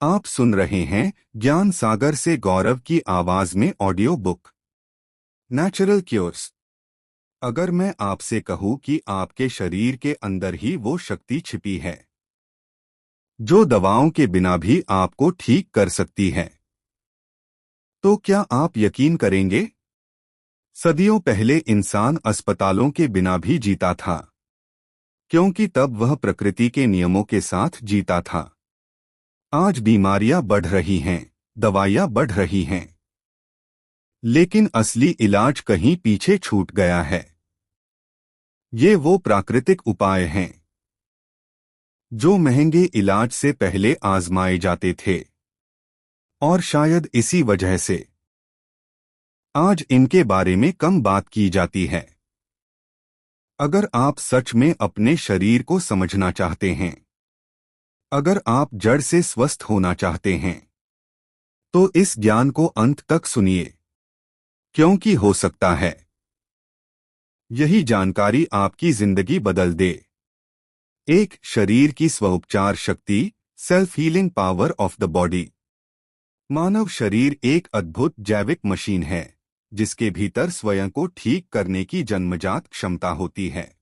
आप सुन रहे हैं ज्ञान सागर से गौरव की आवाज में ऑडियो बुक नेचुरल क्योर्स। अगर मैं आपसे कहूं कि आपके शरीर के अंदर ही वो शक्ति छिपी है जो दवाओं के बिना भी आपको ठीक कर सकती है, तो क्या आप यकीन करेंगे? सदियों पहले इंसान अस्पतालों के बिना भी जीता था, क्योंकि तब वह प्रकृति के नियमों के साथ जीता था। आज बीमारियां बढ़ रही हैं, दवाइयां बढ़ रही हैं, लेकिन असली इलाज कहीं पीछे छूट गया है। ये वो प्राकृतिक उपाय हैं जो महंगे इलाज से पहले आजमाए जाते थे, और शायद इसी वजह से आज इनके बारे में कम बात की जाती है। अगर आप सच में अपने शरीर को समझना चाहते हैं, अगर आप जड़ से स्वस्थ होना चाहते हैं, तो इस ज्ञान को अंत तक सुनिए, क्योंकि हो सकता है यही जानकारी आपकी जिंदगी बदल दे। एक, शरीर की स्वउपचार शक्ति, self healing power of the body. मानव शरीर एक अद्भुत जैविक मशीन है जिसके भीतर स्वयं को ठीक करने की जन्मजात क्षमता होती है।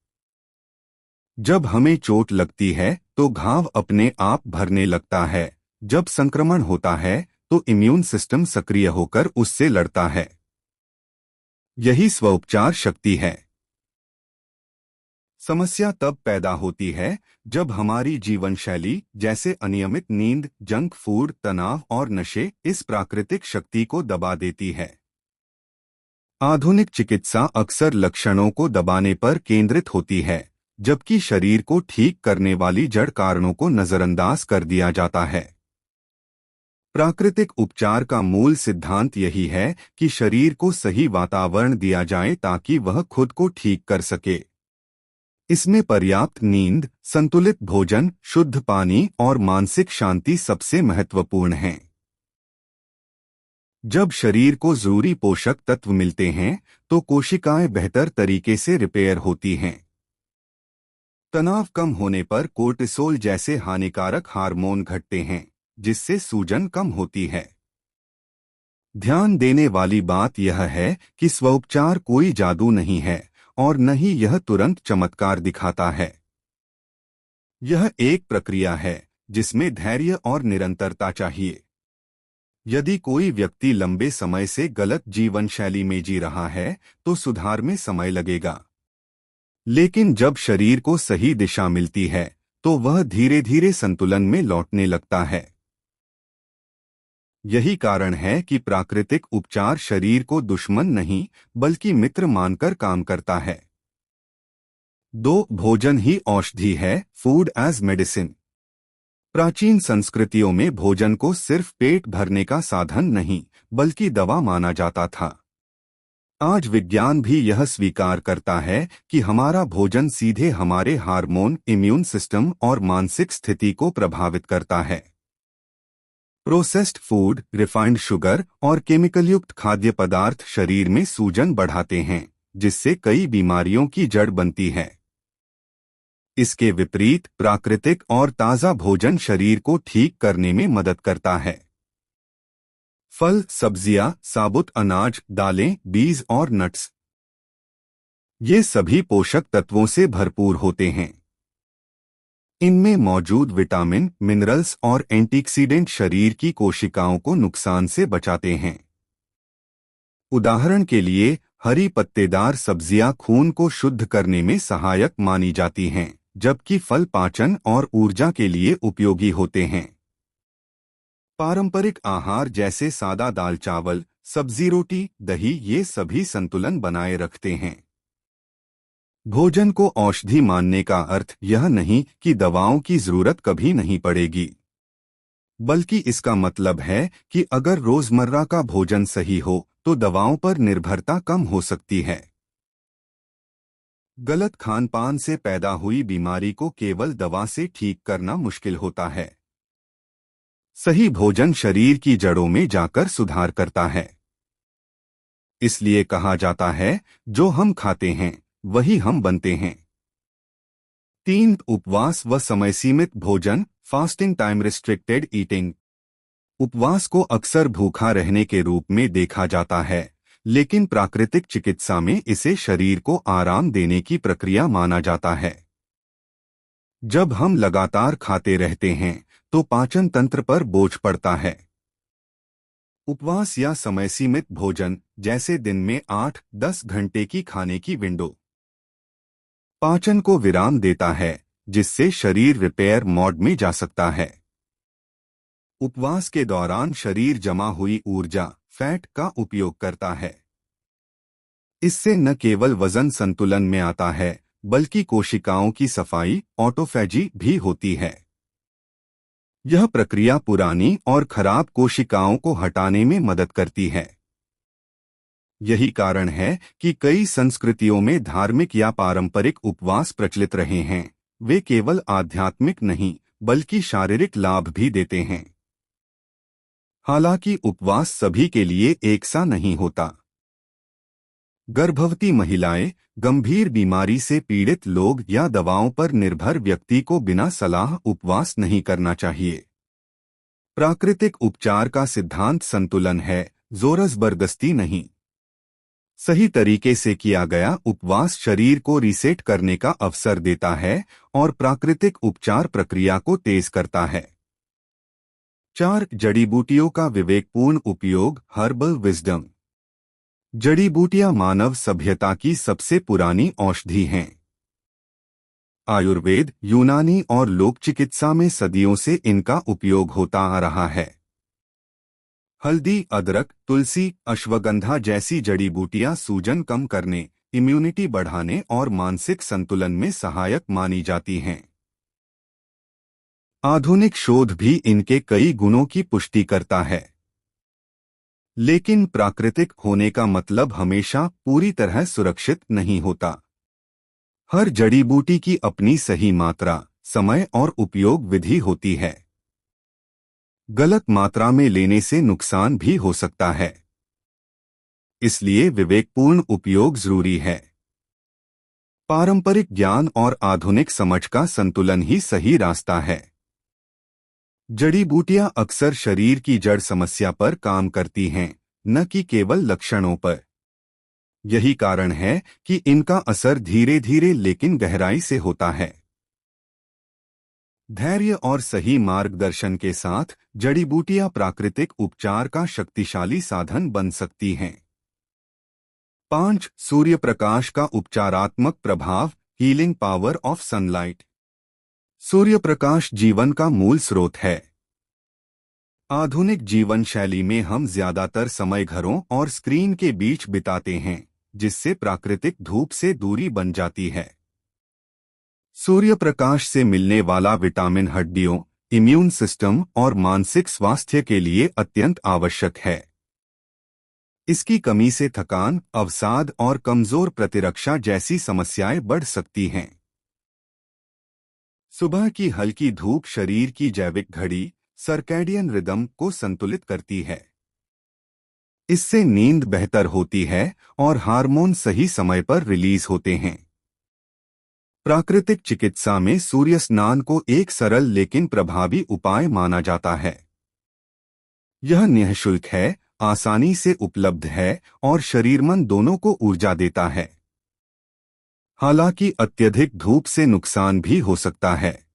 जब हमें चोट लगती है तो घाव अपने आप भरने लगता है। जब संक्रमण होता है तो इम्यून सिस्टम सक्रिय होकर उससे लड़ता है। यही स्वउपचार शक्ति है। समस्या तब पैदा होती है जब हमारी जीवन शैली, जैसे अनियमित नींद, जंक फूड, तनाव और नशे, इस प्राकृतिक शक्ति को दबा देती है। आधुनिक चिकित्सा अक्सर लक्षणों को दबाने पर केंद्रित होती है, जबकि शरीर को ठीक करने वाली जड़ कारणों को नजरअंदाज कर दिया जाता है। प्राकृतिक उपचार का मूल सिद्धांत यही है कि शरीर को सही वातावरण दिया जाए ताकि वह खुद को ठीक कर सके। इसमें पर्याप्त नींद, संतुलित भोजन, शुद्ध पानी और मानसिक शांति सबसे महत्वपूर्ण हैं। जब शरीर को जरूरी पोषक तत्व मिलते हैं तो कोशिकाएं बेहतर तरीके से रिपेयर होती हैं। तनाव कम होने पर कोर्टिसोल जैसे हानिकारक हार्मोन घटते हैं, जिससे सूजन कम होती है। ध्यान देने वाली बात यह है कि स्वउपचार कोई जादू नहीं है और न ही यह तुरंत चमत्कार दिखाता है। यह एक प्रक्रिया है जिसमें धैर्य और निरंतरता चाहिए। यदि कोई व्यक्ति लंबे समय से गलत जीवन शैली में जी रहा है तो सुधार में समय लगेगा, लेकिन जब शरीर को सही दिशा मिलती है तो वह धीरे धीरे संतुलन में लौटने लगता है। यही कारण है कि प्राकृतिक उपचार शरीर को दुश्मन नहीं बल्कि मित्र मानकर काम करता है। 2, भोजन ही औषधि है, फूड एज मेडिसिन। प्राचीन संस्कृतियों में भोजन को सिर्फ पेट भरने का साधन नहीं बल्कि दवा माना जाता था। आज विज्ञान भी यह स्वीकार करता है कि हमारा भोजन सीधे हमारे हार्मोन, इम्यून सिस्टम और मानसिक स्थिति को प्रभावित करता है। प्रोसेस्ड फूड, रिफाइंड शुगर और केमिकल युक्त खाद्य पदार्थ शरीर में सूजन बढ़ाते हैं, जिससे कई बीमारियों की जड़ बनती है। इसके विपरीत प्राकृतिक और ताज़ा भोजन शरीर को ठीक करने में मदद करता है। फल, सब्जियां, साबुत अनाज, दालें, बीज और नट्स, ये सभी पोषक तत्वों से भरपूर होते हैं। इनमें मौजूद विटामिन, मिनरल्स और एंटीऑक्सीडेंट शरीर की कोशिकाओं को नुकसान से बचाते हैं। उदाहरण के लिए, हरी पत्तेदार सब्जियां खून को शुद्ध करने में सहायक मानी जाती हैं, जबकि फल पाचन और ऊर्जा के लिए उपयोगी होते हैं। पारंपरिक आहार जैसे सादा दाल चावल, सब्जी रोटी, दही, ये सभी संतुलन बनाए रखते हैं। भोजन को औषधि मानने का अर्थ यह नहीं कि दवाओं की जरूरत कभी नहीं पड़ेगी, बल्कि इसका मतलब है कि अगर रोजमर्रा का भोजन सही हो तो दवाओं पर निर्भरता कम हो सकती है। गलत खानपान से पैदा हुई बीमारी को केवल दवा से ठीक करना मुश्किल होता है। सही भोजन शरीर की जड़ों में जाकर सुधार करता है। इसलिए कहा जाता है, जो हम खाते हैं वही हम बनते हैं। 3, उपवास व समय सीमित भोजन, फास्टिंग, टाइम रिस्ट्रिक्टेड ईटिंग। उपवास को अक्सर भूखा रहने के रूप में देखा जाता है, लेकिन प्राकृतिक चिकित्सा में इसे शरीर को आराम देने की प्रक्रिया माना जाता है। जब हम लगातार खाते रहते हैं तो पाचन तंत्र पर बोझ पड़ता है। उपवास या समय सीमित भोजन, जैसे दिन में 8-10 घंटे की खाने की विंडो, पाचन को विराम देता है, जिससे शरीर रिपेयर मोड में जा सकता है। उपवास के दौरान शरीर जमा हुई ऊर्जा, फैट का उपयोग करता है। इससे न केवल वजन संतुलन में आता है, बल्कि कोशिकाओं की सफाई, ऑटोफैजी भी होती है। यह प्रक्रिया पुरानी और खराब कोशिकाओं को हटाने में मदद करती है। यही कारण है कि कई संस्कृतियों में धार्मिक या पारंपरिक उपवास प्रचलित रहे हैं। वे केवल आध्यात्मिक नहीं, बल्कि शारीरिक लाभ भी देते हैं। हालांकि उपवास सभी के लिए एक सा नहीं होता। गर्भवती महिलाएं, गंभीर बीमारी से पीड़ित लोग या दवाओं पर निर्भर व्यक्ति को बिना सलाह उपवास नहीं करना चाहिए। प्राकृतिक उपचार का सिद्धांत संतुलन है, जोर-जबरदस्ती नहीं। सही तरीके से किया गया उपवास शरीर को रीसेट करने का अवसर देता है और प्राकृतिक उपचार प्रक्रिया को तेज करता है। 4 जड़ी बूटियों का विवेकपूर्ण उपयोग। Herbal wisdom. जड़ी बूटियां मानव सभ्यता की सबसे पुरानी औषधि हैं। आयुर्वेद, यूनानी और लोक चिकित्सा में सदियों से इनका उपयोग होता आ रहा है। हल्दी, अदरक, तुलसी, अश्वगंधा जैसी जड़ी बूटियां सूजन कम करने, इम्यूनिटी बढ़ाने और मानसिक संतुलन में सहायक मानी जाती हैं। आधुनिक शोध भी इनके कई गुणों की पुष्टि करता है। लेकिन प्राकृतिक होने का मतलब हमेशा पूरी तरह सुरक्षित नहीं होता। हर जड़ी बूटी की अपनी सही मात्रा, समय और उपयोग विधि होती है। गलत मात्रा में लेने से नुकसान भी हो सकता है। इसलिए विवेकपूर्ण उपयोग जरूरी है। पारंपरिक ज्ञान और आधुनिक समझ का संतुलन ही सही रास्ता है। जड़ी बूटियां अक्सर शरीर की जड़ समस्या पर काम करती हैं, न कि केवल लक्षणों पर। यही कारण है कि इनका असर धीरे धीरे लेकिन गहराई से होता है। धैर्य और सही मार्गदर्शन के साथ जड़ी बूटियां प्राकृतिक उपचार का शक्तिशाली साधन बन सकती हैं। 5 सूर्य प्रकाश का उपचारात्मक प्रभाव। Healing power of sunlight. सूर्य प्रकाश जीवन का मूल स्रोत है। आधुनिक जीवन शैली में हम ज्यादातर समय घरों और स्क्रीन के बीच बिताते हैं, जिससे प्राकृतिक धूप से दूरी बन जाती है। सूर्य प्रकाश से मिलने वाला विटामिन हड्डियों, इम्यून सिस्टम और मानसिक स्वास्थ्य के लिए अत्यंत आवश्यक है। इसकी कमी से थकान, अवसाद और कमजोर प्रतिरक्षा जैसी समस्याएं बढ़ सकती हैं। सुबह की हल्की धूप शरीर की जैविक घड़ी, सर्कैडियन रिदम को संतुलित करती है। इससे नींद बेहतर होती है और हार्मोन सही समय पर रिलीज होते हैं। प्राकृतिक चिकित्सा में सूर्य स्नान को एक सरल लेकिन प्रभावी उपाय माना जाता है। यह निःशुल्क है, आसानी से उपलब्ध है और शरीर मन दोनों को ऊर्जा देता है। हालांकि अत्यधिक धूप से नुकसान भी हो सकता है।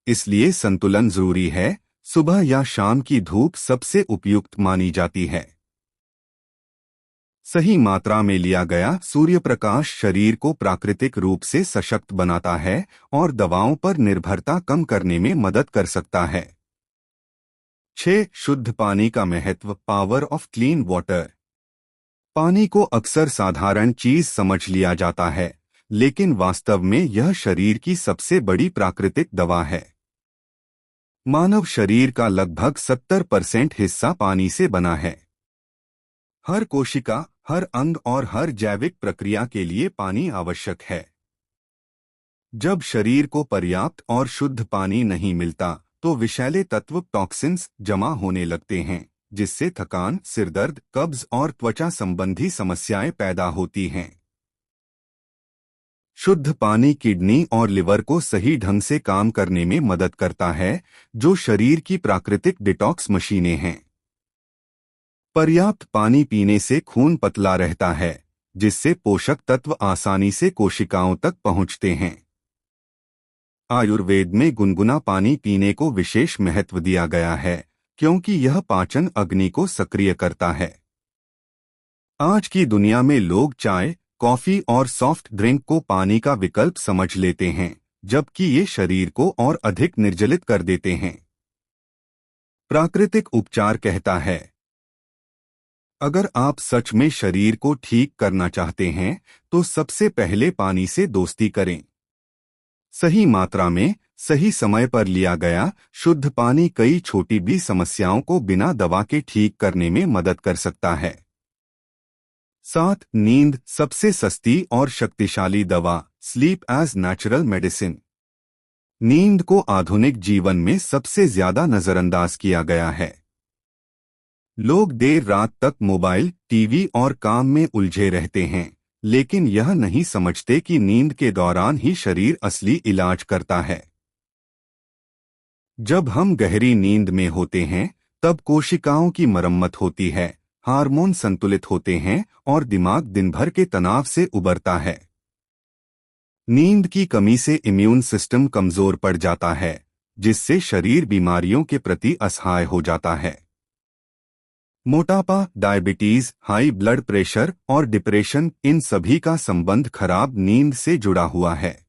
इसलिए संतुलन जरूरी है। सुबह या शाम की धूप सबसे उपयुक्त मानी जाती है। सही मात्रा में लिया गया सूर्य प्रकाश शरीर को प्राकृतिक रूप से सशक्त बनाता है और दवाओं पर निर्भरता कम करने में मदद कर सकता है। 6 शुद्ध पानी का महत्व। Power of clean water. पानी को अक्सर साधारण चीज समझ लिया जाता है, लेकिन वास्तव में यह शरीर की सबसे बड़ी प्राकृतिक दवा है। मानव शरीर का लगभग 70% हिस्सा पानी से बना है। हर कोशिका, हर अंग और हर जैविक प्रक्रिया के लिए पानी आवश्यक है। जब शरीर को पर्याप्त और शुद्ध पानी नहीं मिलता, तो विषैले तत्व टॉक्सिन्स जमा होने लगते हैं, जिससे थकान, सिरदर्द, कब्ज और त्वचा संबंधी समस्याएं पैदा होती हैं। शुद्ध पानी किडनी और लिवर को सही ढंग से काम करने में मदद करता है, जो शरीर की प्राकृतिक डिटॉक्स मशीनें हैं। पर्याप्त पानी पीने से खून पतला रहता है, जिससे पोषक तत्व आसानी से कोशिकाओं तक पहुंचते हैं। आयुर्वेद में गुनगुना पानी पीने को विशेष महत्व दिया गया है, क्योंकि यह पाचन अग्नि को सक्रिय करता है। आज की दुनिया में लोग चाय, कॉफी और सॉफ्ट ड्रिंक को पानी का विकल्प समझ लेते हैं, जबकि ये शरीर को और अधिक निर्जलित कर देते हैं। प्राकृतिक उपचार कहता है, अगर आप सच में शरीर को ठीक करना चाहते हैं, तो सबसे पहले पानी से दोस्ती करें। सही मात्रा में, सही समय पर लिया गया शुद्ध पानी कई छोटी भी समस्याओं को बिना दवा के ठीक करने में मदद कर सकता है। 7. नींद सबसे सस्ती और शक्तिशाली दवा, स्लीप एज नेचुरल मेडिसिन। नींद को आधुनिक जीवन में सबसे ज्यादा नजरअंदाज किया गया है। लोग देर रात तक मोबाइल, टीवी और काम में उलझे रहते हैं, लेकिन यह नहीं समझते कि नींद के दौरान ही शरीर असली इलाज करता है। जब हम गहरी नींद में होते हैं, तब कोशिकाओं की मरम्मत होती है, हार्मोन संतुलित होते हैं और दिमाग दिन भर के तनाव से उबरता है। नींद की कमी से इम्यून सिस्टम कमजोर पड़ जाता है, जिससे शरीर बीमारियों के प्रति असहाय हो जाता है। मोटापा, डायबिटीज, हाई ब्लड प्रेशर और डिप्रेशन, इन सभी का संबंध खराब नींद से जुड़ा हुआ है।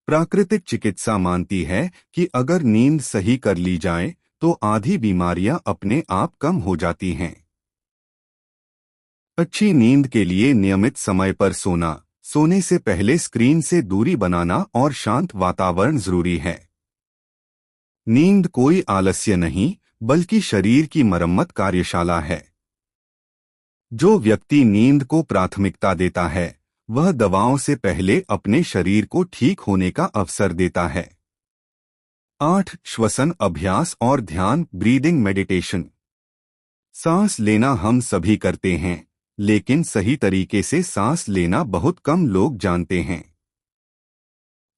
प्राकृतिक चिकित्सा मानती है कि अगर नींद सही कर ली जाए, तो आधी बीमारियां अपने आप कम हो जाती हैं। अच्छी नींद के लिए नियमित समय पर सोना, सोने से पहले स्क्रीन से दूरी बनाना और शांत वातावरण जरूरी है। नींद कोई आलस्य नहीं, बल्कि शरीर की मरम्मत कार्यशाला है। जो व्यक्ति नींद को प्राथमिकता देता है, वह दवाओं से पहले अपने शरीर को ठीक होने का अवसर देता है। 8. श्वसन अभ्यास और ध्यान, ब्रीदिंग मेडिटेशन। सांस लेना हम सभी करते हैं, लेकिन सही तरीके से सांस लेना बहुत कम लोग जानते हैं।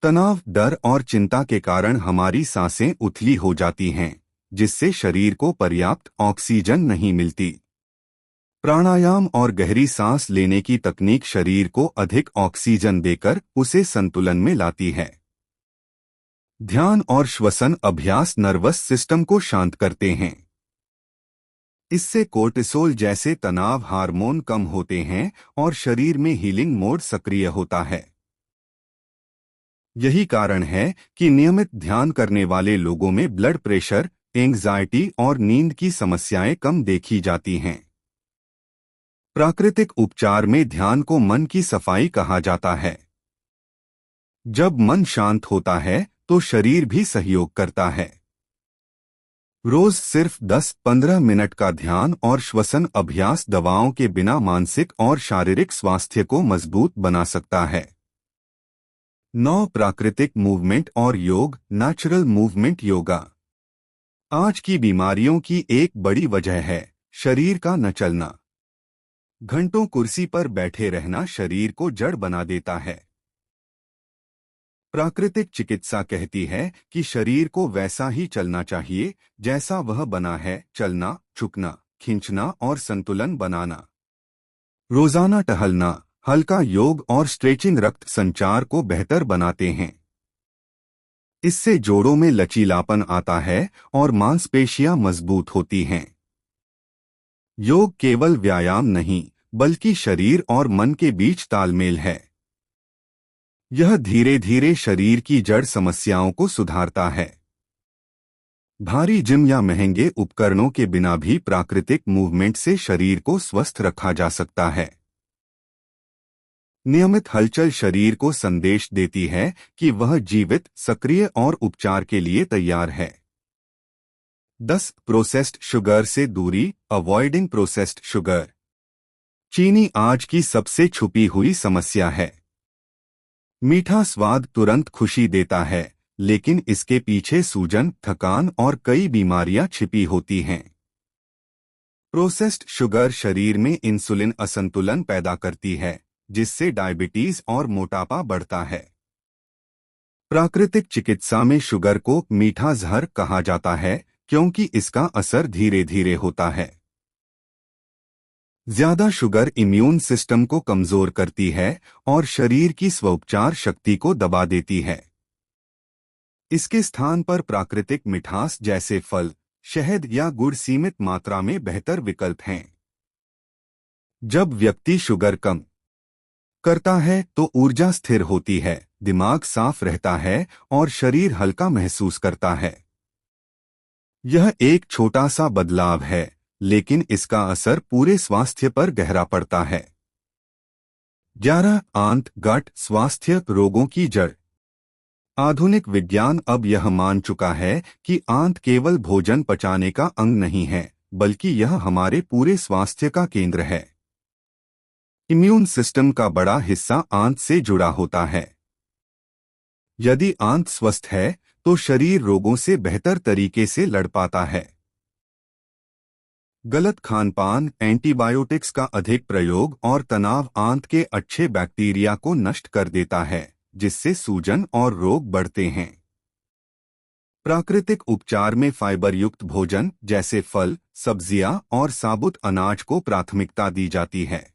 तनाव, डर और चिंता के कारण हमारी सांसें उथली हो जाती हैं, जिससे शरीर को पर्याप्त ऑक्सीजन नहीं मिलती। प्राणायाम और गहरी सांस लेने की तकनीक शरीर को अधिक ऑक्सीजन देकर उसे संतुलन में लाती है। ध्यान और श्वसन अभ्यास नर्वस सिस्टम को शांत करते हैं। इससे कोर्टिसोल जैसे तनाव हार्मोन कम होते हैं और शरीर में हीलिंग मोड सक्रिय होता है। यही कारण है कि नियमित ध्यान करने वाले लोगों में ब्लड प्रेशर, एंग्जाइटी और नींद की समस्याएं कम देखी जाती हैं। प्राकृतिक उपचार में ध्यान को मन की सफाई कहा जाता है। जब मन शांत होता है, तो शरीर भी सहयोग करता है। रोज सिर्फ 10-15 मिनट का ध्यान और श्वसन अभ्यास दवाओं के बिना मानसिक और शारीरिक स्वास्थ्य को मजबूत बना सकता है। 9. प्राकृतिक मूवमेंट और योग, नेचुरल मूवमेंट योगा। आज की बीमारियों की एक बड़ी वजह है शरीर का न चलना। घंटों कुर्सी पर बैठे रहना शरीर को जड़ बना देता है। प्राकृतिक चिकित्सा कहती है कि शरीर को वैसा ही चलना चाहिए जैसा वह बना है, चलना, झुकना, खींचना और संतुलन बनाना। रोजाना टहलना, हल्का योग और स्ट्रेचिंग रक्त संचार को बेहतर बनाते हैं। इससे जोड़ों में लचीलापन आता है और मांसपेशियां मजबूत होती हैं। योग केवल व्यायाम नहीं, बल्कि शरीर और मन के बीच तालमेल है। यह धीरे धीरे शरीर की जड़ समस्याओं को सुधारता है। भारी जिम या महंगे उपकरणों के बिना भी प्राकृतिक मूवमेंट से शरीर को स्वस्थ रखा जा सकता है। नियमित हलचल शरीर को संदेश देती है कि वह जीवित, सक्रिय और उपचार के लिए तैयार है। 10. प्रोसेस्ड शुगर से दूरी, अवॉइडिंग प्रोसेस्ड शुगर। चीनी आज की सबसे छुपी हुई समस्या है। मीठा स्वाद तुरंत खुशी देता है, लेकिन इसके पीछे सूजन, थकान और कई बीमारियां छिपी होती हैं। प्रोसेस्ड शुगर शरीर में इंसुलिन असंतुलन पैदा करती है, जिससे डायबिटीज और मोटापा बढ़ता है। प्राकृतिक चिकित्सा में शुगर को मीठा जहर कहा जाता है क्योंकि इसका असर धीरे धीरे होता है। ज्यादा शुगर इम्यून सिस्टम को कमजोर करती है और शरीर की स्वोपचार शक्ति को दबा देती है। इसके स्थान पर प्राकृतिक मिठास जैसे फल, शहद या गुड़ सीमित मात्रा में बेहतर विकल्प हैं। जब व्यक्ति शुगर कम करता है तो ऊर्जा स्थिर होती है, दिमाग साफ रहता है और शरीर हल्का महसूस करता है। यह एक छोटा सा बदलाव है, लेकिन इसका असर पूरे स्वास्थ्य पर गहरा पड़ता है। 11 आंत गट स्वास्थ्य रोगों की जड़। आधुनिक विज्ञान अब यह मान चुका है कि आंत केवल भोजन पचाने का अंग नहीं है, बल्कि यह हमारे पूरे स्वास्थ्य का केंद्र है। इम्यून सिस्टम का बड़ा हिस्सा आंत से जुड़ा होता है। यदि आंत स्वस्थ है तो शरीर रोगों से बेहतर तरीके से लड़ पाता है। गलत खानपान, एंटीबायोटिक्स का अधिक प्रयोग और तनाव आंत के अच्छे बैक्टीरिया को नष्ट कर देता है, जिससे सूजन और रोग बढ़ते हैं। प्राकृतिक उपचार में फाइबर युक्त भोजन जैसे फल, सब्जियां और साबुत अनाज को प्राथमिकता दी जाती है।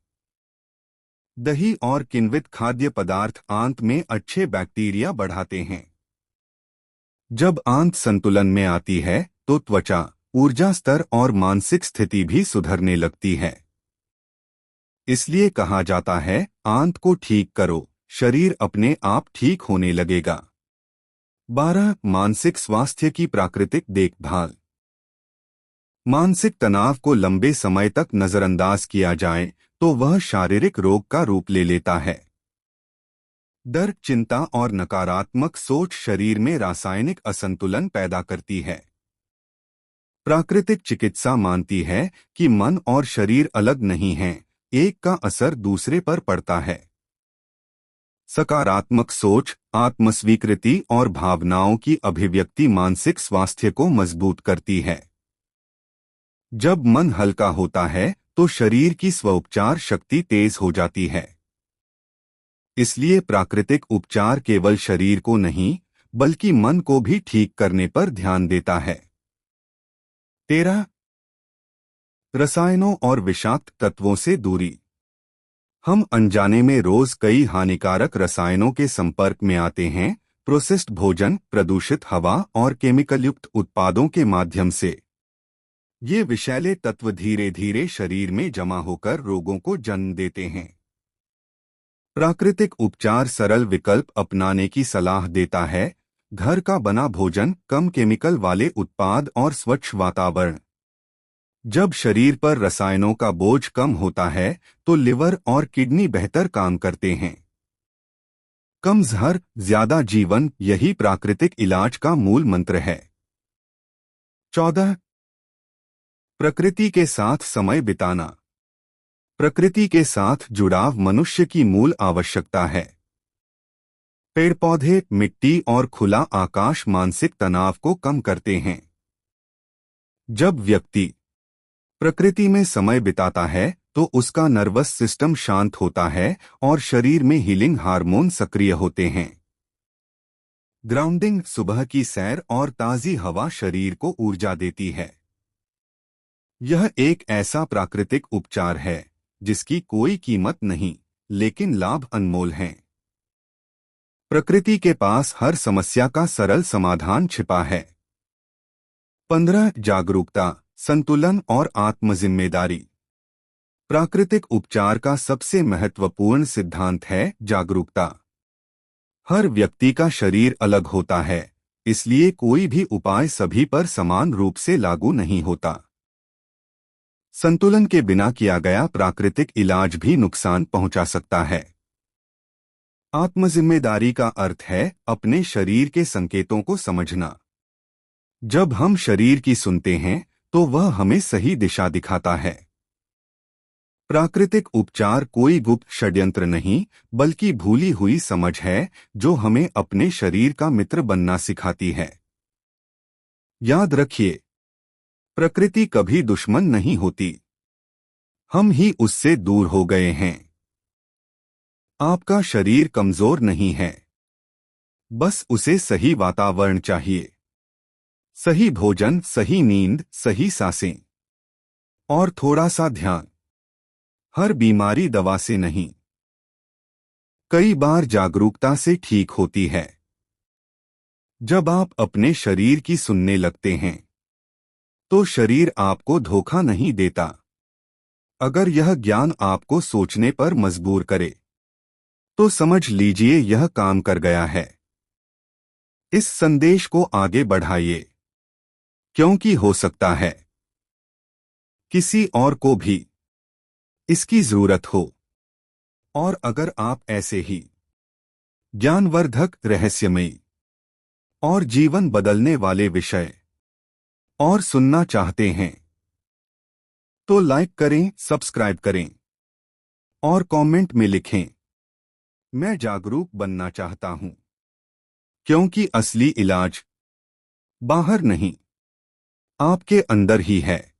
दही और किण्वित खाद्य पदार्थ आंत में अच्छे बैक्टीरिया बढ़ाते हैं। जब आंत संतुलन में आती है तो त्वचा, ऊर्जा स्तर और मानसिक स्थिति भी सुधरने लगती है। इसलिए कहा जाता है, आंत को ठीक करो, शरीर अपने आप ठीक होने लगेगा। 12 मानसिक स्वास्थ्य की प्राकृतिक देखभाल। मानसिक तनाव को लंबे समय तक नजरअंदाज किया जाए तो वह शारीरिक रोग का रूप ले लेता है। डर, चिंता और नकारात्मक सोच शरीर में रासायनिक असंतुलन पैदा करती है। प्राकृतिक चिकित्सा मानती है कि मन और शरीर अलग नहीं हैं, एक का असर दूसरे पर पड़ता है। सकारात्मक सोच, आत्मस्वीकृति और भावनाओं की अभिव्यक्ति मानसिक स्वास्थ्य को मजबूत करती है। जब मन हल्का होता है तो शरीर की स्वोपचार शक्ति तेज हो जाती है। इसलिए प्राकृतिक उपचार केवल शरीर को नहीं, बल्कि मन को भी ठीक करने पर ध्यान देता है। 13 रसायनों और विषाक्त तत्वों से दूरी। हम अनजाने में रोज कई हानिकारक रसायनों के संपर्क में आते हैं, प्रोसेस्ड भोजन, प्रदूषित हवा और केमिकल युक्त उत्पादों के माध्यम से। ये विषैले तत्व धीरे धीरे शरीर में जमा होकर रोगों को जन्म देते हैं। प्राकृतिक उपचार सरल विकल्प अपनाने की सलाह देता है। घर का बना भोजन, कम केमिकल वाले उत्पाद और स्वच्छ वातावरण। जब शरीर पर रसायनों का बोझ कम होता है तो लिवर और किडनी बेहतर काम करते हैं। कम जहर, ज्यादा जीवन, यही प्राकृतिक इलाज का मूल मंत्र है। 14 प्रकृति के साथ समय बिताना। प्रकृति के साथ जुड़ाव मनुष्य की मूल आवश्यकता है। पेड़ पौधे, मिट्टी और खुला आकाश मानसिक तनाव को कम करते हैं। जब व्यक्ति प्रकृति में समय बिताता है तो उसका नर्वस सिस्टम शांत होता है और शरीर में हीलिंग हार्मोन सक्रिय होते हैं। ग्राउंडिंग, सुबह की सैर और ताजी हवा शरीर को ऊर्जा देती है। यह एक ऐसा प्राकृतिक उपचार है जिसकी कोई कीमत नहीं, लेकिन लाभ अनमोल हैं। प्रकृति के पास हर समस्या का सरल समाधान छिपा है। 15 जागरूकता, संतुलन और आत्मजिम्मेदारी। प्राकृतिक उपचार का सबसे महत्वपूर्ण सिद्धांत है जागरूकता। हर व्यक्ति का शरीर अलग होता है, इसलिए कोई भी उपाय सभी पर समान रूप से लागू नहीं होता। संतुलन के बिना किया गया प्राकृतिक इलाज भी नुकसान पहुंचा सकता है। आत्मजिम्मेदारी का अर्थ है अपने शरीर के संकेतों को समझना। जब हम शरीर की सुनते हैं तो वह हमें सही दिशा दिखाता है। प्राकृतिक उपचार कोई गुप्त षड्यंत्र नहीं, बल्कि भूली हुई समझ है जो हमें अपने शरीर का मित्र बनना सिखाती है। याद रखिए, प्रकृति कभी दुश्मन नहीं होती, हम ही उससे दूर हो गए हैं। आपका शरीर कमजोर नहीं है, बस उसे सही वातावरण चाहिए। सही भोजन, सही नींद, सही सांसें और थोड़ा सा ध्यान। हर बीमारी दवा से नहीं, कई बार जागरूकता से ठीक होती है। जब आप अपने शरीर की सुनने लगते हैं तो शरीर आपको धोखा नहीं देता। अगर यह ज्ञान आपको सोचने पर मजबूर करे तो समझ लीजिए यह काम कर गया है। इस संदेश को आगे बढ़ाइए, क्योंकि हो सकता है किसी और को भी इसकी जरूरत हो। और अगर आप ऐसे ही ज्ञानवर्धक, रहस्यमयी और जीवन बदलने वाले विषय और सुनना चाहते हैं तो लाइक करें, सब्सक्राइब करें और कमेंट में लिखें, मैं जागरूक बनना चाहता हूं। क्योंकि असली इलाज बाहर नहीं, आपके अंदर ही है।